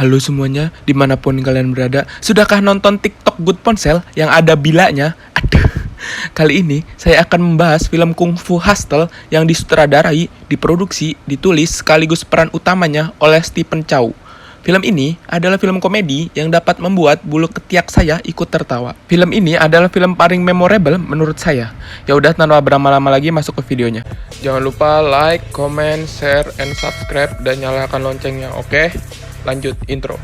Halo semuanya, dimanapun kalian berada. Sudahkah nonton TikTok Good Ponsel yang ada bilanya? Aduh. Kali ini saya akan membahas film Kung Fu Hustle yang disutradarai, diproduksi, ditulis sekaligus peran utamanya oleh Stephen Chow. Film ini adalah film komedi yang dapat membuat bulu ketiak saya ikut tertawa. Film ini adalah film paling memorable menurut saya. Ya udah, tanpa berlama-lama lagi masuk ke videonya. Jangan lupa like, comment, share, and subscribe dan nyalakan loncengnya, oke? Lanjut intro.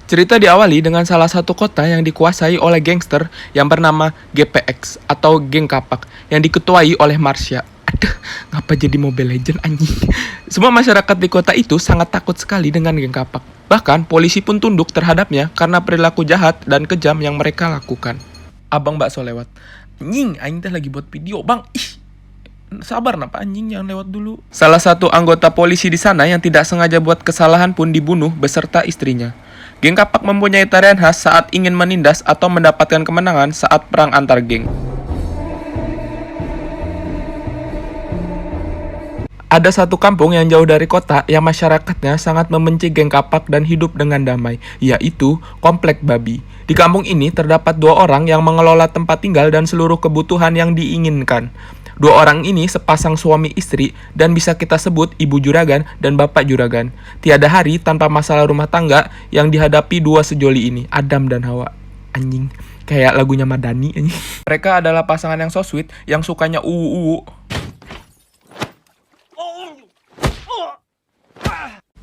Cerita diawali dengan salah satu kota yang dikuasai oleh gangster yang bernama GPX atau Geng Kapak yang diketuai oleh Marsha. Aduh, ngapa jadi Mobile Legend anjing? Semua masyarakat di kota itu sangat takut sekali dengan Geng Kapak. Bahkan polisi pun tunduk terhadapnya karena perilaku jahat dan kejam yang mereka lakukan. Abang bakso lewat. Anjing, aing teh lagi buat video, Bang. Ih. Sabar napa anjing, jangan lewat dulu. Salah satu anggota polisi di sana yang tidak sengaja buat kesalahan pun dibunuh beserta istrinya. Geng Kapak mempunyai tarian khas saat ingin menindas atau mendapatkan kemenangan saat perang antar geng. Ada satu kampung yang jauh dari kota yang masyarakatnya sangat membenci Geng Kapak dan hidup dengan damai, yaitu Komplek Babi. Di kampung ini terdapat 2 orang yang mengelola tempat tinggal dan seluruh kebutuhan yang diinginkan. 2 orang ini sepasang suami istri dan bisa kita sebut ibu juragan dan bapak juragan. Tiada hari tanpa masalah rumah tangga yang dihadapi 2 sejoli ini, Adam dan Hawa. Anjing, kayak lagunya Madani anjing. Mereka adalah pasangan yang so sweet yang sukanya uwu-uwu.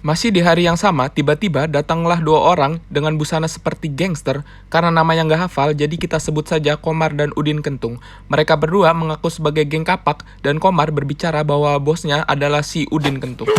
Masih di hari yang sama, tiba-tiba datanglah 2 orang dengan busana seperti gangster. Karena nama yang gak hafal, jadi kita sebut saja Komar dan Udin Kentung. Mereka berdua mengaku sebagai Geng Kapak, dan Komar berbicara bahwa bosnya adalah si Udin Kentung.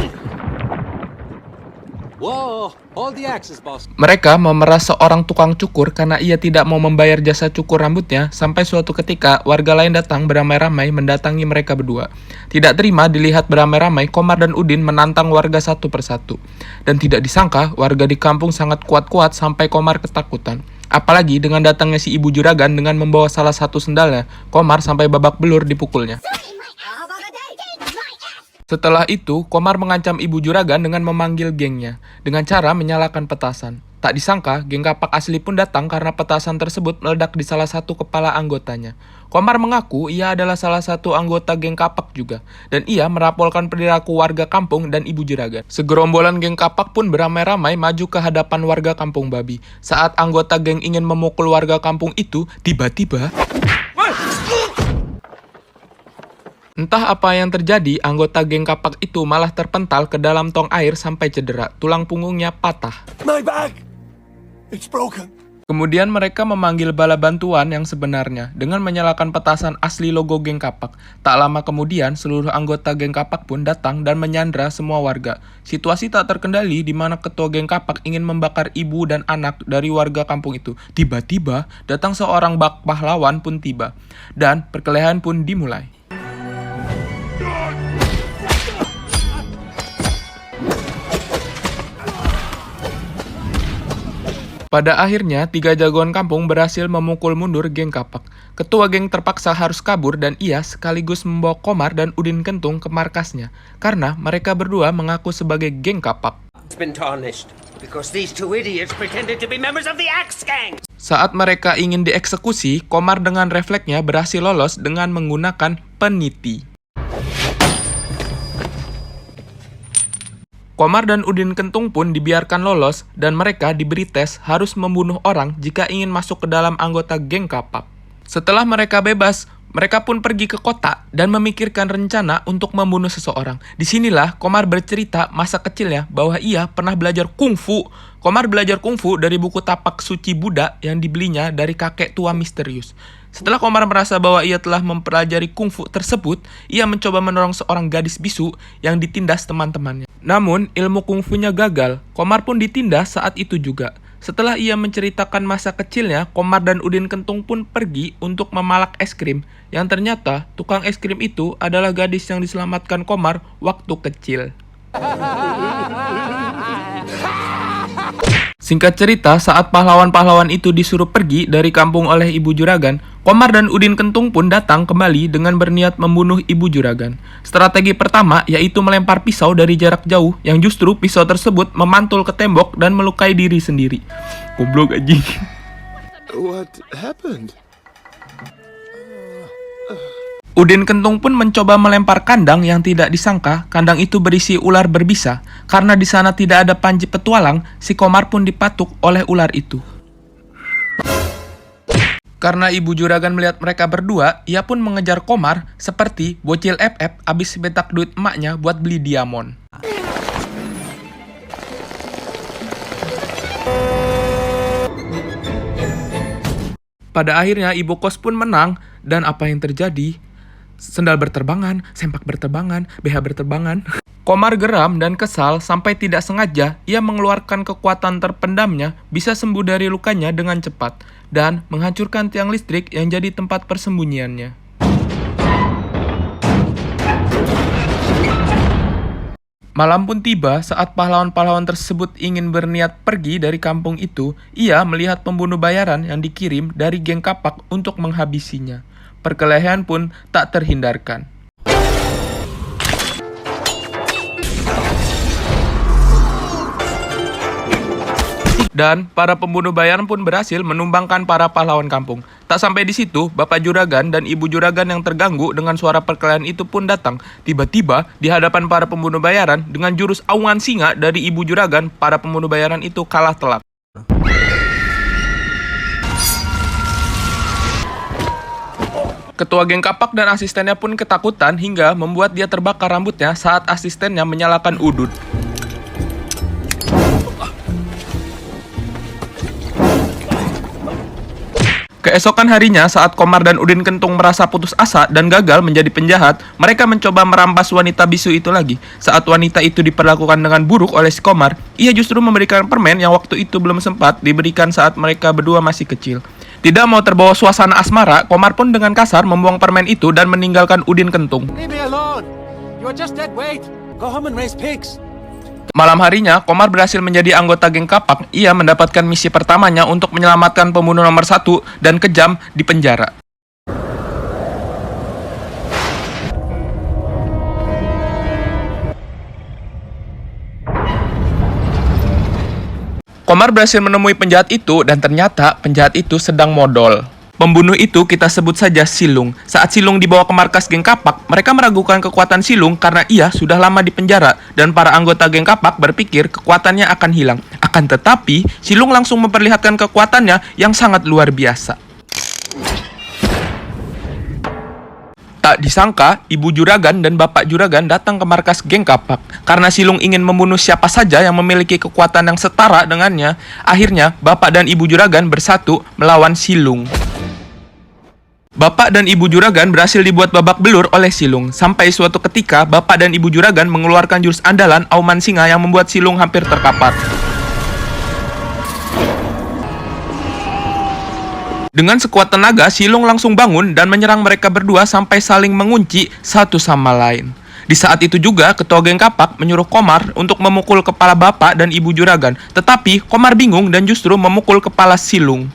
Whoa, hold the axes, boss. Mereka memeras seorang tukang cukur karena ia tidak mau membayar jasa cukur rambutnya, sampai suatu ketika warga lain datang beramai-ramai mendatangi mereka berdua. Tidak terima dilihat beramai-ramai, Komar dan Udin menantang warga satu persatu. Dan tidak disangka, warga di kampung sangat kuat-kuat sampai Komar ketakutan. Apalagi dengan datangnya si ibu juragan dengan membawa salah satu sendalnya, Komar sampai babak belur dipukulnya. Setelah itu, Komar mengancam ibu juragan dengan memanggil gengnya, dengan cara menyalakan petasan. Tak disangka, Geng Kapak asli pun datang karena petasan tersebut meledak di salah satu kepala anggotanya. Komar mengaku ia adalah salah satu anggota Geng Kapak juga, dan ia merapolkan perilaku warga kampung dan ibu juragan. Segerombolan Geng Kapak pun beramai-ramai maju ke hadapan warga kampung babi. Saat anggota geng ingin memukul warga kampung itu, tiba-tiba... Entah apa yang terjadi, anggota Geng Kapak itu malah terpental ke dalam tong air sampai cedera. Tulang punggungnya patah. My bag! It's broken. Kemudian mereka memanggil bala bantuan yang sebenarnya dengan menyalakan petasan asli logo Geng Kapak. Tak lama kemudian, seluruh anggota Geng Kapak pun datang dan menyandra semua warga. Situasi tak terkendali di mana ketua Geng Kapak ingin membakar ibu dan anak dari warga kampung itu. Tiba-tiba, datang seorang bak pahlawan pun tiba. Dan perkelahian pun dimulai. Pada akhirnya, 3 jagoan kampung berhasil memukul mundur Geng Kapak. Ketua geng terpaksa harus kabur dan ia sekaligus membawa Komar dan Udin Kentung ke markasnya. Karena mereka berdua mengaku sebagai Geng Kapak. It's been tarnished because these 2 idiots pretended to be members of the Axe Gang. Saat mereka ingin dieksekusi, Komar dengan refleksnya berhasil lolos dengan menggunakan peniti. Komar dan Udin Kentung pun dibiarkan lolos dan mereka diberi tes harus membunuh orang jika ingin masuk ke dalam anggota Geng Kapak. Setelah mereka bebas, mereka pun pergi ke kota dan memikirkan rencana untuk membunuh seseorang. Disinilah Komar bercerita masa kecilnya bahwa ia pernah belajar kungfu. Komar belajar kungfu dari buku tapak suci Buddha yang dibelinya dari kakek tua misterius. Setelah Komar merasa bahwa ia telah mempelajari kungfu tersebut, ia mencoba menolong seorang gadis bisu yang ditindas teman-temannya. Namun, ilmu kungfunya gagal. Komar pun ditindas saat itu juga. Setelah ia menceritakan masa kecilnya, Komar dan Udin Kentung pun pergi untuk memalak es krim. Yang ternyata, tukang es krim itu adalah gadis yang diselamatkan Komar waktu kecil. Singkat cerita, saat pahlawan-pahlawan itu disuruh pergi dari kampung oleh Ibu Juragan, Komar dan Udin Kentung pun datang kembali dengan berniat membunuh Ibu Juragan. Strategi pertama yaitu melempar pisau dari jarak jauh, yang justru pisau tersebut memantul ke tembok dan melukai diri sendiri. Goblok anjing. What happened? Udin Kentung pun mencoba melempar kandang yang tidak disangka kandang itu berisi ular berbisa. Karena di sana tidak ada panji petualang, si Komar pun dipatuk oleh ular itu. Karena Ibu Juragan melihat mereka berdua, ia pun mengejar Komar seperti bocil FF abis betak duit emaknya buat beli diamond. Pada akhirnya ibu kos pun menang, dan apa yang terjadi? Sendal berterbangan, sempak berterbangan, BH berterbangan. Komar geram dan kesal sampai tidak sengaja ia mengeluarkan kekuatan terpendamnya bisa sembuh dari lukanya dengan cepat dan menghancurkan tiang listrik yang jadi tempat persembunyiannya. Malam pun tiba saat pahlawan-pahlawan tersebut ingin berniat pergi dari kampung itu, ia melihat pembunuh bayaran yang dikirim dari geng kapak untuk menghabisinya. Perkelahian pun tak terhindarkan. Dan para pembunuh bayaran pun berhasil menumbangkan para pahlawan kampung. Tak sampai di situ, Bapak Juragan dan Ibu Juragan yang terganggu dengan suara perkelahian itu pun datang. Tiba-tiba, di hadapan para pembunuh bayaran, dengan jurus aungan singa dari Ibu Juragan, para pembunuh bayaran itu kalah telak. Ketua geng kapak dan asistennya pun ketakutan hingga membuat dia terbakar rambutnya saat asistennya menyalakan udut. Keesokan harinya, saat Komar dan Udin Kentung merasa putus asa dan gagal menjadi penjahat, mereka mencoba merampas wanita bisu itu lagi. Saat wanita itu diperlakukan dengan buruk oleh si Komar, ia justru memberikan permen yang waktu itu belum sempat diberikan saat mereka berdua masih kecil. Tidak mau terbawa suasana asmara, Komar pun dengan kasar membuang permen itu dan meninggalkan Udin Kentung. Leave me alone. You are just dead weight. Go home and raise pigs. Malam harinya, Komar berhasil menjadi anggota geng kapak. Ia mendapatkan misi pertamanya untuk menyelamatkan pembunuh nomor 1 dan kejam di penjara. Komar berhasil menemui penjahat itu dan ternyata penjahat itu sedang modal. Pembunuh itu kita sebut saja Silung. Saat Silung dibawa ke markas geng kapak, mereka meragukan kekuatan Silung karena ia sudah lama di penjara dan para anggota geng kapak berpikir kekuatannya akan hilang. Akan tetapi, Silung langsung memperlihatkan kekuatannya yang sangat luar biasa. Tak disangka, Ibu Juragan dan Bapak Juragan datang ke markas geng kapak. Karena Silung ingin membunuh siapa saja yang memiliki kekuatan yang setara dengannya, akhirnya Bapak dan Ibu Juragan bersatu melawan Silung. Bapak dan Ibu Juragan berhasil dibuat babak belur oleh Silung. Sampai suatu ketika, Bapak dan Ibu Juragan mengeluarkan jurus andalan auman singa yang membuat Silung hampir terkapar. Dengan sekuat tenaga, Silung langsung bangun dan menyerang mereka berdua sampai saling mengunci satu sama lain. Di saat itu juga, ketua geng kapak menyuruh Komar untuk memukul kepala Bapak dan Ibu Juragan. Tetapi, Komar bingung dan justru memukul kepala Silung.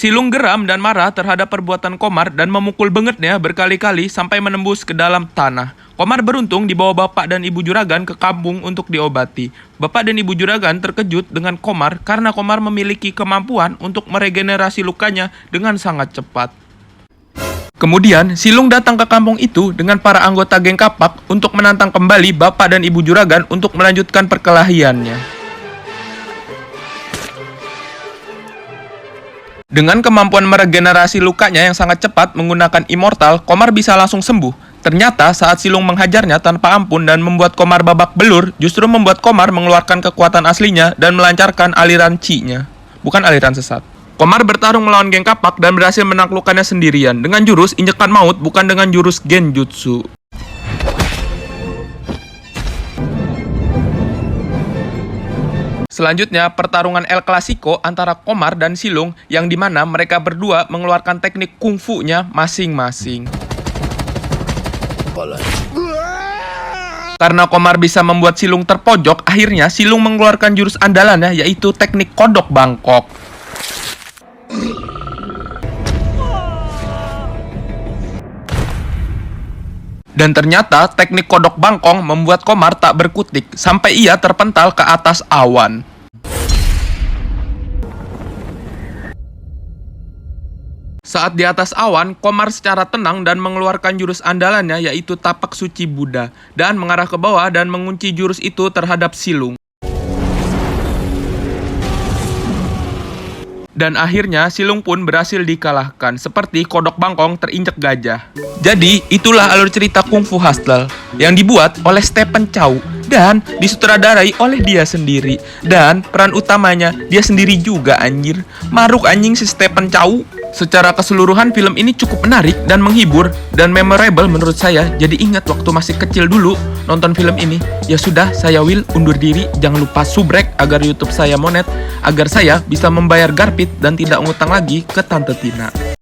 Silung geram dan marah terhadap perbuatan Komar dan memukul bengetnya berkali-kali sampai menembus ke dalam tanah. Komar beruntung dibawa Bapak dan Ibu Juragan ke kampung untuk diobati. Bapak dan Ibu Juragan terkejut dengan Komar karena Komar memiliki kemampuan untuk meregenerasi lukanya dengan sangat cepat. Kemudian, Silung datang ke kampung itu dengan para anggota geng kapak untuk menantang kembali Bapak dan Ibu Juragan untuk melanjutkan perkelahiannya. Dengan kemampuan meregenerasi lukanya yang sangat cepat menggunakan immortal, Komar bisa langsung sembuh. Ternyata saat Silung menghajarnya tanpa ampun dan membuat Komar babak belur, justru membuat Komar mengeluarkan kekuatan aslinya dan melancarkan aliran chi-nya, bukan aliran sesat. Komar bertarung melawan geng kapak dan berhasil menaklukkannya sendirian dengan jurus injekan maut, bukan dengan jurus genjutsu. Selanjutnya, pertarungan El Clasico antara Komar dan Silung yang dimana mereka berdua mengeluarkan teknik kungfu-nya masing-masing. Karena Komar bisa membuat Silung terpojok, akhirnya Silung mengeluarkan jurus andalannya yaitu teknik kodok bangkok. Dan ternyata teknik kodok bangkong membuat Komar tak berkutik sampai ia terpental ke atas awan. Saat di atas awan, Komar secara tenang dan mengeluarkan jurus andalannya yaitu tapak suci Buddha dan mengarah ke bawah dan mengunci jurus itu terhadap Silung. Dan akhirnya Silung pun berhasil dikalahkan seperti kodok bangkong terinjek gajah. Jadi itulah alur cerita Kungfu Hustle yang dibuat oleh Stephen Chow dan disutradarai oleh dia sendiri. Dan peran utamanya dia sendiri juga anjir. Maruk anjing si Stephen Chow. Secara keseluruhan film ini cukup menarik dan menghibur dan memorable menurut saya. Jadi ingat waktu masih kecil dulu nonton film ini. Ya sudah, saya Will undur diri. Jangan lupa subrek agar YouTube saya monet, agar saya bisa membayar Garpit dan tidak ngutang lagi ke Tante Tina.